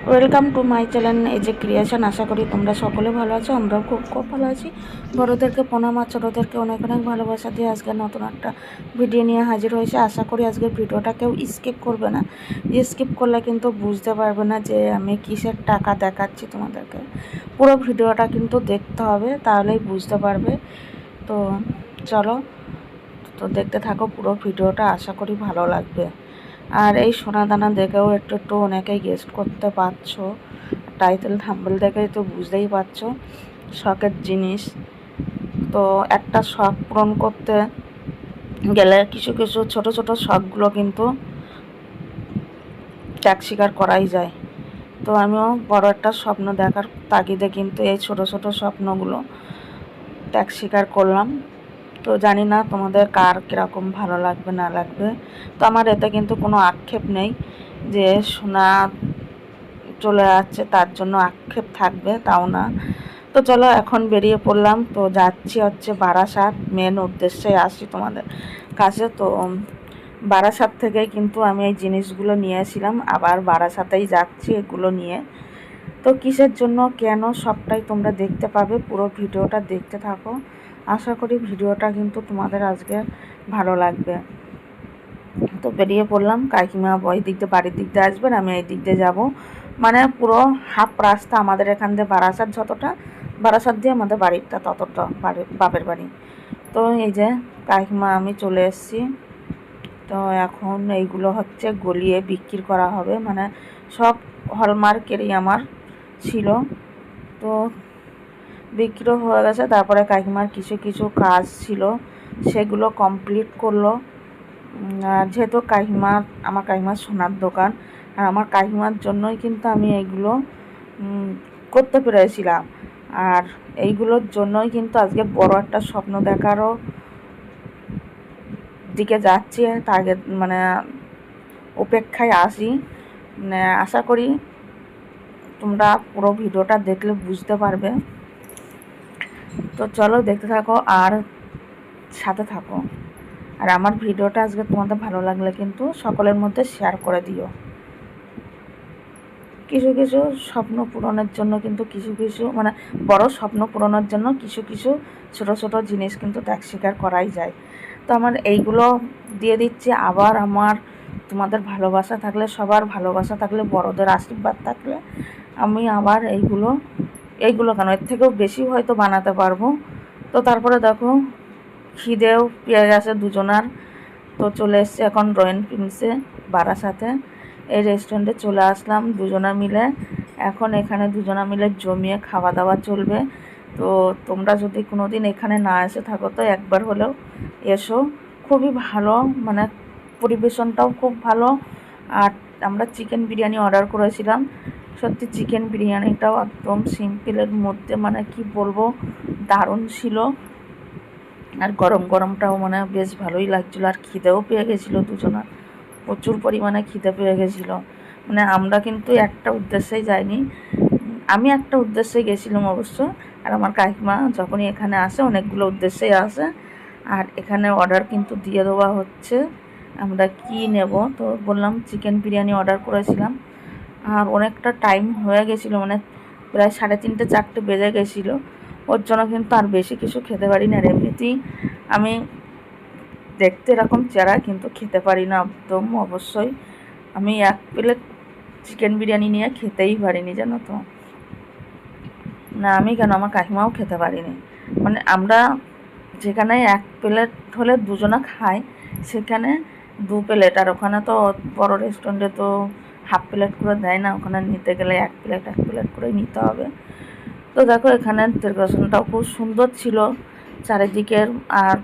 Welcome to my channel AJ creation. আশা করি তোমরা সকলে ভালো আছো, আমরাও খুব খুব ভালো আছি। বড়োদেরকে প্রণাম আর ছোটোদেরকে অনেক অনেক ভালোবাসা দিয়ে আজকে নতুন একটা ভিডিও নিয়ে হাজির হয়েছে। আশা করি আজকের ভিডিওটা কেউ স্কিপ করবে না। স্কিপ করলে কিন্তু বুঝতে পারবে না যে আমি কিসের টাকা দেখাচ্ছি তোমাদেরকে। পুরো ভিডিওটা কিন্তু দেখতে হবে, তাহলেই বুঝতে পারবে। তো চলো, তো দেখতে থাকো পুরো ভিডিওটা, আশা করি ভালো লাগবে। আর এই সোনাদানা দেখেও একটু একটু অনেকেই গেস্ট করতে পারছো, টাইটেল থাম্বনেল দেখেই তো বুঝতেই পারছো শখের জিনিস। তো একটা শখ পূরণ করতে গেলে কিছু কিছু ছোট ছোট শখগুলো কিন্তু ত্যাগ স্বীকার করাই যায়। তো আমিও বড় একটা স্বপ্ন দেখার তাগিদে কিন্তু এই ছোট ছোট স্বপ্নগুলো ত্যাগ স্বীকার করলাম। তো জানি না তোমাদের কার কীরকম ভালো লাগবে না লাগবে। তো আমার এতে কিন্তু কোনো আক্ষেপ নেই যে সোনা চলে যাচ্ছে তার জন্য আক্ষেপ থাকবে, তাও না। তো চলো এখন বেরিয়ে পড়লাম। তো যাচ্ছি হচ্ছে বারাসাত, মেন উদ্দেশ্যে আসি তোমাদের কাছে। তো বারাসাত থেকে কিন্তু আমি এই জিনিসগুলো নিয়েছিলাম, আবার বারাসাতেই যাচ্ছি এগুলো নিয়ে। তো কিসের জন্য কেন সবটাই তোমরা দেখতে পাবে, পুরো ভিডিওটা দেখতে থাকো। আশা করি ভিডিওটা কিন্তু তোমাদের আজকে ভালো লাগবে। তো বেরিয়ে পড়লাম, কাকিমা ওই দিক দিয়ে বাড়ির দিক দিয়ে আসবেন, আমি এই দিক দিয়ে যাবো। মানে পুরো হাফ রাস্তা আমাদের এখান দিয়ে বারাসাত, যতটা বারাসাত দিয়ে আমাদের বাড়িটা ততটা বাপের বাড়ি। তো এই যে কাকিমা আমি চলে এসেছি। তো এখন এইগুলো হচ্ছে গলিয়ে বিক্রি করা হবে, মানে সব হলমার্কেরই আমার ছিল। তো বিক্রি হয়ে গেছে। তারপরে কাকিমার কিছু কিছু কাজ ছিল, সেগুলো কমপ্লিট করলো। আর যেহেতু আমার কাকিমার সোনার দোকান, আর আমার কাকিমার জন্যই কিন্তু আমি এইগুলো করতে পেরেছিলাম। আর এইগুলোর জন্যই কিন্তু আজকে বড় একটা স্বপ্ন দেখারও দিকে যাচ্ছি, টার্গেট মানে অপেক্ষায় আসি। মানে আশা করি তোমরা পুরো ভিডিওটা দেখলে বুঝতে পারবে। তো চলো দেখতে থাকো আর সাথে থাকো। আর আমার ভিডিওটা আজকে তোমাদের ভালো লাগলে কিন্তু সকলের মধ্যে শেয়ার করে দিও। কিছু কিছু স্বপ্ন পূরণের জন্য কিন্তু কিছু কিছু মানে বড় স্বপ্ন পূরণের জন্য কিছু কিছু ছোট ছোট জিনিস কিন্তু ত্যাগ স্বীকার করাই যায়। তো আমার এইগুলো দিয়ে দিচ্ছি। আবার আমার তোমাদের ভালোবাসা থাকলে, সবার ভালোবাসা থাকলে, বড়দের আশীর্বাদ থাকলে আমি আবার এইগুলো কেন এর থেকেও বেশি হয়তো বানাতে পারবো। তো তারপরে দেখো খিদেও পেয়ে গেছে দুজনার। তো চলে এসছে এখন রয়্যাল প্রিন্সে বারাসাতে, এই রেস্টুরেন্টে চলে আসলাম দুজনা মিলে। এখন এখানে দুজনা মিলে জমিয়ে খাওয়া দাওয়া চলবে। তো তোমরা যদি কোনো দিন এখানে না এসে থাকো তো একবার হলেও এসো, খুবই ভালো, মানে পরিবেশনটাও খুব ভালো। আর আমরা চিকেন বিরিয়ানি অর্ডার করেছিলাম, সত্যি চিকেন বিরিয়ানিটাও একদম সিম্পলের মধ্যে, মানে কি বলবো, দারুণ ছিল। আর গরম গরমটাও মানে বেশ ভালোই লাগছিলো। আর খিদেও পেয়ে গেছিলো দুজনার, প্রচুর পরিমাণে খিদে পেয়ে গেছিলো। মানে আমরা কিন্তু একটা উদ্দেশ্যেই যাইনি, আমি একটা উদ্দেশ্যে গেছিলাম অবশ্য। আর আমার কাকিমা যখনই এখানে আসে অনেকগুলো উদ্দেশ্যেই আসে। আর এখানে অর্ডার কিন্তু দিয়ে দেওয়া হচ্ছে আমরা কি নেব। তো বললাম চিকেন বিরিয়ানি অর্ডার করেছিলাম। আর অনেকটা টাইম হয়ে গেছিলো, মানে প্রায় 3:30 4টে বেজে গেছিলো। ওর জন্য কিন্তু আর বেশি কিছু খেতে পারি না। আর এমনিতেই আমি দেখতে এরকম চেহারা, কিন্তু খেতে পারি না একদম। অবশ্যই আমি 1 প্লেট চিকেন বিরিয়ানি নিয়ে খেতেই পারিনি, জানো তো। না আমি কেন, আমার কাকিমাও খেতে পারিনি। মানে আমরা যেখানে 1 প্লেট হলে দুজনা খাই, সেখানে 2 প্লেট। আর ওখানে তো বড় রেস্টুরেন্টে তো হাফ প্লেট করে দেয় না, ওখানে নিতে গেলে 1 প্লেট করেই নিতে হবে। তো দেখো এখানের ডেকোরেশনটাও খুব সুন্দর ছিল চারিদিকের। আর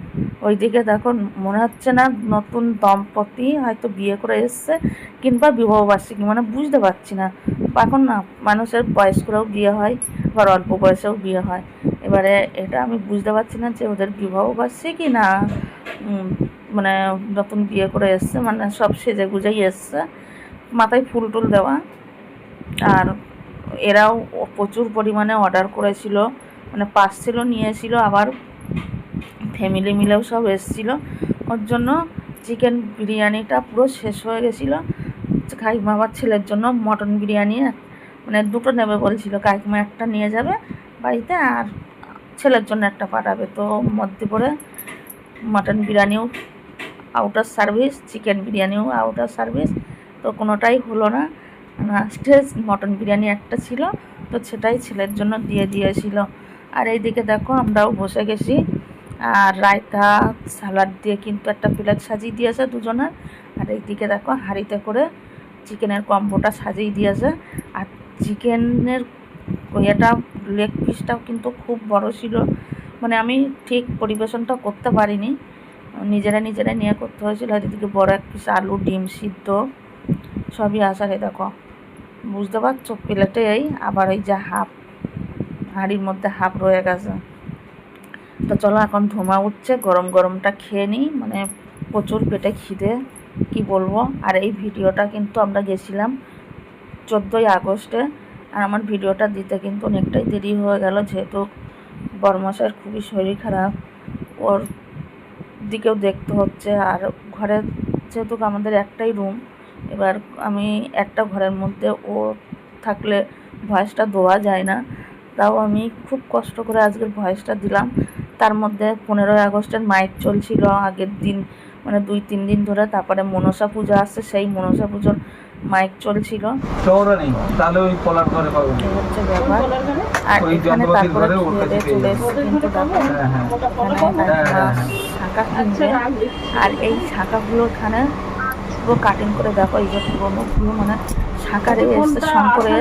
ওইদিকে দেখো মনে হচ্ছে না নতুন দম্পতি হয়তো বিয়ে করে এসছে কিংবা বিবাহবার্ষিকী, মানে বুঝতে পারছি না। এখন না মানুষের বয়স করেও বিয়ে হয়, আবার অল্প বয়সেও বিয়ে হয়। এবারে এটা আমি বুঝতে পারছি না যে ওদের বিবাহবার্ষিকী না মানে নতুন বিয়ে করে এসছে। মানে সব সেজে গুজেই এসছে, মাথায় ফুল টুল দেওয়া। আর এরাও প্রচুর পরিমাণে অর্ডার করেছিল, মানে পার্সেলও নিয়েছিল, আবার ফ্যামিলি মিলেও সব এসেছিলো। ওর জন্য চিকেন বিরিয়ানিটা পুরো শেষ হয়ে গেছিলো। কাকিমা আবার ছেলের জন্য মটন বিরিয়ানি মানে দুটো নেবে বলছিল, কাকিমা একটা নিয়ে যাবে বাড়িতে আর ছেলের জন্য একটা পাঠাবে। তো মধ্যে পড়ে মাটন বিরিয়ানিও আউট অফ সার্ভিস, চিকেন বিরিয়ানিও আউট অফ সার্ভিস, তো কোনোটাই হলো না। লাস্টে মটন বিরিয়ানি একটা ছিল, তো সেটাই ছেলের জন্য দিয়ে দিয়েছিল। আর এইদিকে দেখো আমরাও বসে গেছি, আর রায়তা সালাড দিয়ে কিন্তু একটা প্লেট সাজিয়ে দিয়েছে দুজনের। আর এইদিকে দেখো হাঁড়িতে করে চিকেনের কম্বোটা সাজিয়ে দিয়েছে। আর চিকেনের ইয়েটা লেগ পিসটাও কিন্তু খুব বড় ছিল, মানে আমি ঠিক পরিবেশনটা করতে পারিনি, নিজেরা নিয়ে করতে হয়েছিল। আর এদিকে বড় এক পিস আলু, ডিম সিদ্ধ সবই আসারে দেখো, বুঝতে পারছো প্লেটেই আবার ওই যে হাফ হাঁড়ির মধ্যে হাফ রয়ে গেছে। তো চলো এখন ধোঁয়া উঠছে, গরম গরমটা খেয়ে নিই, মানে প্রচুর পেটে খিদে কি বলবো। আর এই ভিডিওটা কিন্তু আমরা গেছিলাম 14ই আগস্টে, আর আমার ভিডিওটা দিতে কিন্তু অনেকটাই দেরি হয়ে গেল, যেহেতু বড়মশাইয়ের খুবই শরীর খারাপ, ওর দিকেও দেখতে হচ্ছে। আর ঘরে যেহেতু আমাদের একটাই রুম, এবার আমি একটা ঘরের মধ্যে ও থাকলে ভয়েসটা দেওয়া যায় না, তাও আমি খুব কষ্ট করে আজকের ভয়েসটা দিলাম। তার মধ্যে 15ই আগস্টের মাইক চলছিল আগের দিন, মানে 2-3 দিন ধরে। তারপরে মনসা পূজা আসছে, সেই মনসা পুজোর মাইক চলছিল, এই হচ্ছে ব্যাপার। আর এখানে তারপরে খেয়ে চলে এসেছি, কিন্তু দেখো এখানে শাঁখা কিনবে, আর এই শাঁখাগুলো এখানে পুরো কাটিং করে দেখো, এই যে পুরোনো মানে শাঁখারে এসছে শঙ্করে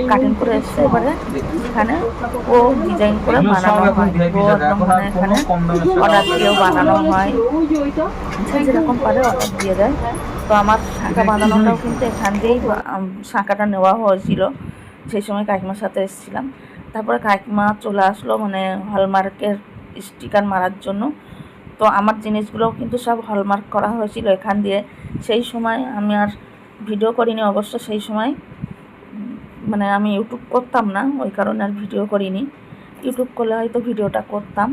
কাটিং করে এসছে, এবারে এখানে ও ডিজাইন করে বানানো হয়, ও একদম মানে এখানে অর্ডার দিয়েও বানানো হয়, যে যেরকম পারে অর্ডার দিয়ে দেয়। তো আমার শাঁখা বানানোটাও কিন্তু এখান দিয়েই শাঁখাটা নেওয়া হয়েছিল, সেই সময় কাকিমার সাথে এসেছিলাম। তারপরে কাকিমা চলে আসলো মানে হলমার্কের স্টিকার মারার জন্য। তো আমার জিনিসগুলোও কিন্তু সব হলমার্ক করা হয়েছিল এখান দিয়ে। সেই সময় আমি আর ভিডিও করিনি অবশ্য, সেই সময় মানে আমি ইউটিউব করতাম না, ওই কারণে আর ভিডিও করিনি। ইউটিউব করলে হয়তো ভিডিওটা করতাম।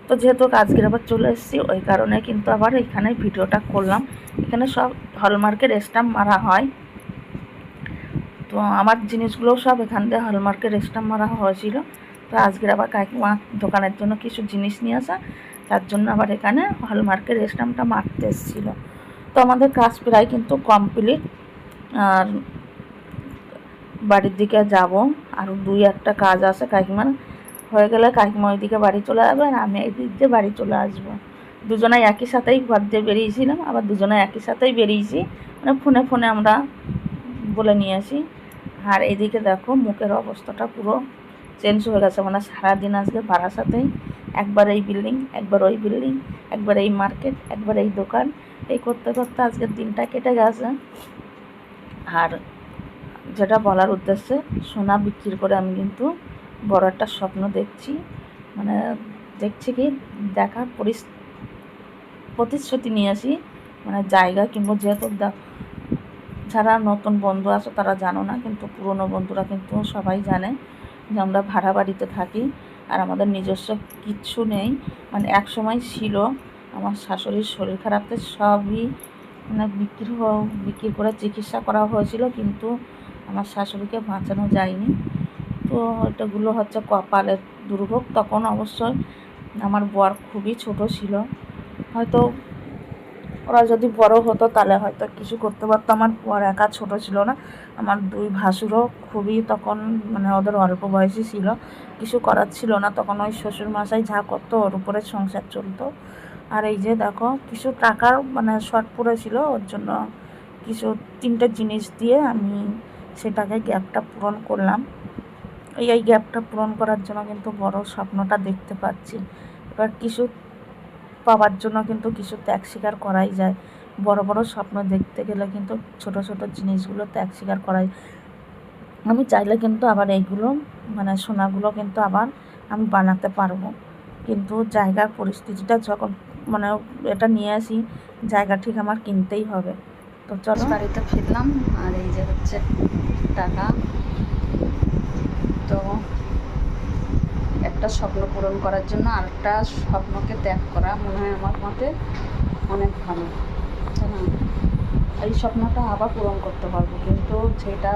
তো যেহেতু আজকের আবার চলে এসেছি, ওই কারণে কিন্তু আবার এখানে ভিডিওটা করলাম। এখানে সব হলমার্কের স্ট্যাম্প মারা হয়, তো আমার জিনিসগুলো সব এখান দিয়ে হলমার্কের স্ট্যাম্প মারা হয়েছিল। তো আজকের আবার কাকিমা দোকানের জন্য কিছু জিনিস নিয়ে আসা, তার জন্য আবার এখানে হলমার্কের স্ট্যাম্পটা মারতে এসেছিলো। তো আমাদের কাজ প্রায় কিন্তু কমপ্লিট, আর বাড়ির দিকে যাব, আর 2-1টা কাজ আছে কাকিমার, হয়ে গেলে কাকিমা ওইদিকে বাড়ি চলে যাবে, আর আমি এই দিক দিয়ে বাড়ি চলে আসবো। দুজনে একই সাথেই ঘর দিয়ে বেরিয়েছিলাম, আবার দুজনে একই সাথেই বেরিয়েছি, মানে ফোনে ফোনে আমরা বলে নিয়ে আসি। আর এদিকে দেখো মুখের অবস্থাটা পুরো চেঞ্জ হয়ে গেছে, মানে সারাদিন আজকে বারাসাতেই একবার এই বিল্ডিং, একবার ওই বিল্ডিং, একবার এই মার্কেট, একবার এই দোকান, এই করতে করতে আজকের দিনটা কেটে গেছে। আর যেটা বলার উদ্দেশ্যে, সোনা বিক্রি করে আমি কিন্তু বড় একটা স্বপ্ন দেখছি, মানে দেখছি কি দেখার প্রতিশ্রুতি নিয়েছি, মানে জায়গা কিনবো। যেহেতু যারা নতুন বন্ধু আছে তারা জানো না, কিন্তু পুরনো বন্ধুরা কিন্তু সবাই জানে যে আমরা ভাড়া বাড়িতে থাকি, আর আমাদের নিজস্ব কিচ্ছু নেই। মানে এক সময় ছিল, আমার শাশুড়ির শরীর খারাপে সবই মানে বিক্রি করে চিকিৎসা করা হয়েছিল, কিন্তু আমার শাশুড়িকে বাঁচানো যায়নি। তো এটাগুলো হচ্ছে কপালের দুর্ভোগ। তখন অবশ্যই আমার বর খুবই ছোট ছিল, হয়তো ওরা যদি বড় হতো তাহলে হয়তো কিছু করতে পারতো। আমার বর একা ছোট ছিল না, আমার 2 ভাসুরও খুবই তখন মানে ওদের অল্প বয়সী ছিল, কিছু করার ছিল না। তখন ওই শ্বশুরমশাই যা করতো ওর উপরে সংসার চলতো। আর এই যে দেখো কিছু টাকার মানে শর্ট পড়েছিল, ওর জন্য কিছু 3টে জিনিস দিয়ে আমি সেটাকে গ্যাপটা পূরণ করলাম। এই গ্যাপটা পূরণ করার জন্য কিন্তু বড় স্বপ্নটা দেখতে পাচ্ছি। এবার কিছু পাওয়ার জন্য কিন্তু কিছু ত্যাগ স্বীকার করাই যায়। বড় বড় স্বপ্ন দেখতে গেলে কিন্তু ছোট ছোট জিনিসগুলো ত্যাগ স্বীকার করাই। আমি চাইলে কিন্তু আবার এইগুলো মানে সোনাগুলো কিন্তু আবার আমি বানাতে পারবো, কিন্তু জায়গার পরিস্থিতিটা যখন মানে এটা নিয়ে আসি, জায়গা ঠিক আমার কিনতেই হবে। তো চলো বাড়িতে ফিরলাম, আর এই যে হচ্ছে টাকা। তো একটা স্বপ্ন পূরণ করার জন্য আরেকটা স্বপ্নকে ত্যাগ করা মনে হয় আমার মতে অনেক ভালো, তাই না? এই স্বপ্নটা আবার পূরণ করতে পারবো, কিন্তু যেটা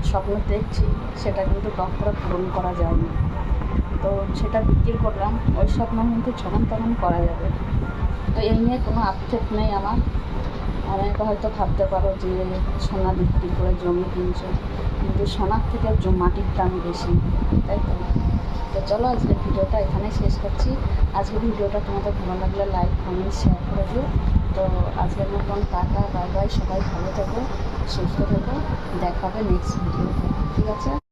স্বপ্ন দেখছি সেটা কিন্তু টক করে পূরণ করা যায়নি, তো সেটা বিক্রি করলাম। ওই স্বপ্ন কিন্তু যখন তখন করা যাবে, তো এই নিয়ে কোনো আক্ষেপ নেই আমার। অনেকে হয়তো ভাবতে পারো যে সোনা বিক্রি করে জমি কিনছো, কিন্তু সোনার থেকে মাটির দাম বেশি, তাই তো। তো চলো আজকের ভিডিওটা এখানে শেষ করছি। আজকের ভিডিওটা তোমাদের ভালো লাগলে লাইক কমেন্ট শেয়ার করে দিও। তো আজকের মতন টাটা, বাই বাই, সবাই ভালো থেকো, সুস্থ থেকো, দেখা হবে নেক্সট ভিডিওতে, ঠিক আছে।